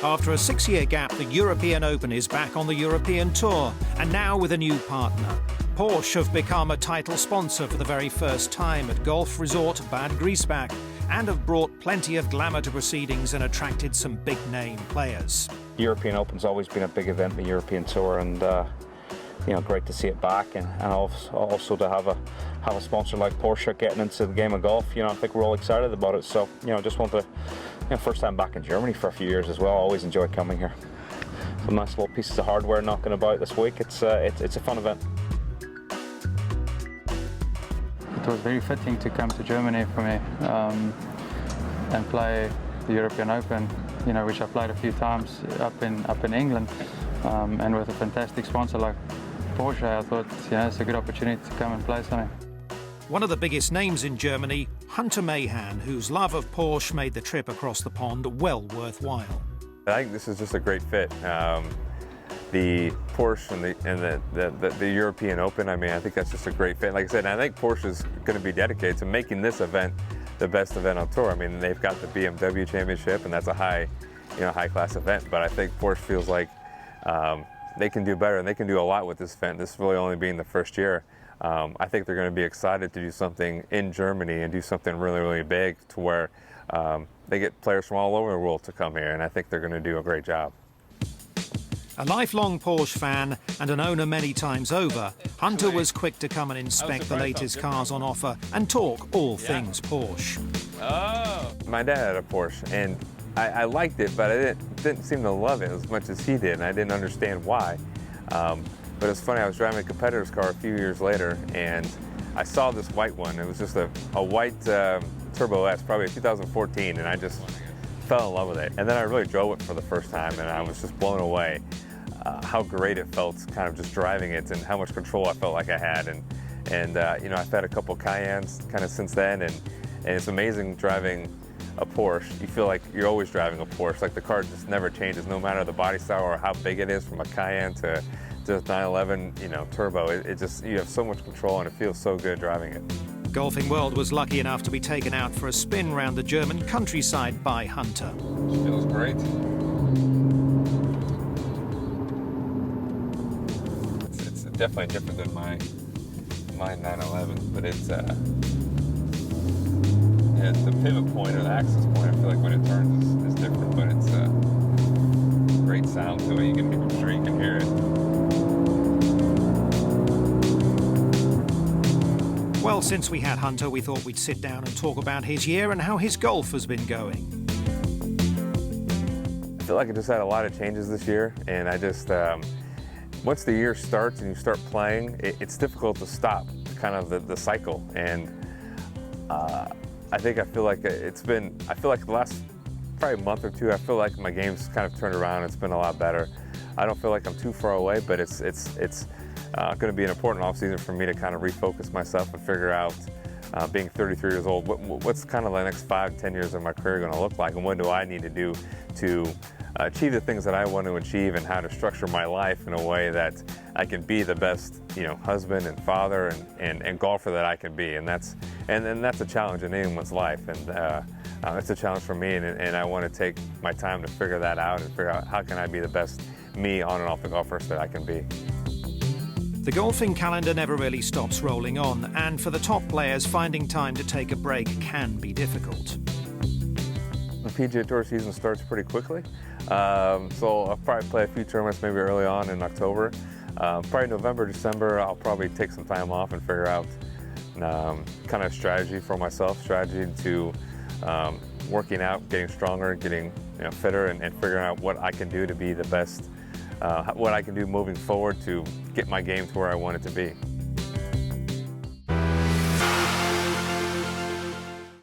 After a 6-year gap, the European Open is back on the European Tour, and now with a new partner. Porsche have become a title sponsor for the very first time at golf resort Bad Griesbach, and have brought plenty of glamour to proceedings and attracted some big-name players. The European Open's always been a big event, the European Tour, and great to see it back, and also to have a sponsor like Porsche getting into the game of golf. I think we're all excited about it. So just want to, first time back in Germany for a few years as well. Always enjoy coming here. Some nice little pieces of hardware knocking about this week. It's a fun event. It was very fitting to come to Germany for me and play the European Open, which I played a few times up in England, and with a fantastic sponsor like Porsche, I thought it's a good opportunity to come and play something. One of the biggest names in Germany, Hunter Mahan, whose love of Porsche made the trip across the pond well worthwhile. I think this is just a great fit. The Porsche and the European Open, I think that's just a great fit. Like I said, I think Porsche is going to be dedicated to making this event the best event on tour. They've got the BMW Championship, and that's a high-class event. But I think Porsche feels like they can do better, and they can do a lot with this event. This really only being the first year. I think they're going to be excited to do something in Germany and do something really, really big to where they get players from all over the world to come here, and I think they're going to do a great job. A lifelong Porsche fan and an owner many times over, Hunter was quick to come and inspect the latest cars on offer and talk all things Porsche. My dad had a Porsche, and I liked it, but I didn't seem to love it as much as he did, and I didn't understand why. But it's funny, I was driving a competitor's car a few years later, and I saw this white one. It was just a white Turbo S, probably 2014, and I just fell in love with it. And then I really drove it for the first time, and I was just blown away how great it felt kind of just driving it, and how much control I felt like I had. And I've had a couple Cayennes kind of since then, and it's amazing driving a Porsche. You feel like you're always driving a Porsche. Like the car just never changes, no matter the body style or how big it is, from a Cayenne to 911, turbo. It just, you have so much control, and it feels so good driving it. Golfing World was lucky enough to be taken out for a spin round the German countryside by Hunter. Feels great. It's definitely different than my 911, but it's the pivot point or the axis point. I feel like when it turns is different, but it's great sound to it. I'm sure you can hear it. Well, since we had Hunter, we thought we'd sit down and talk about his year and how his golf has been going. I feel like I just had a lot of changes this year, and I just, once the year starts and you start playing, it's difficult to stop kind of the cycle. And I feel like the last probably month or two, I feel like my game's kind of turned around. It's been a lot better. I don't feel like I'm too far away, but it's going to be an important offseason for me to kind of refocus myself and figure out, being 33 years old, what's kind of the next 5-10 years of my career going to look like, and what do I need to do to achieve the things that I want to achieve, and how to structure my life in a way that I can be the best, husband and father and golfer that I can be. And that's a challenge in anyone's life, and it's a challenge for me, and I want to take my time to figure that out and figure out how can I be the best me on and off the golf course that I can be. The golfing calendar never really stops rolling on, and for the top players, finding time to take a break can be difficult. The PGA Tour season starts pretty quickly, so I'll probably play a few tournaments maybe early on in October. Probably November, December, I'll probably take some time off and figure out kind of strategy for myself, strategy to working out, getting stronger, getting fitter, and figuring out what I can do to be the best, what I can do moving forward to get my game to where I want it to be.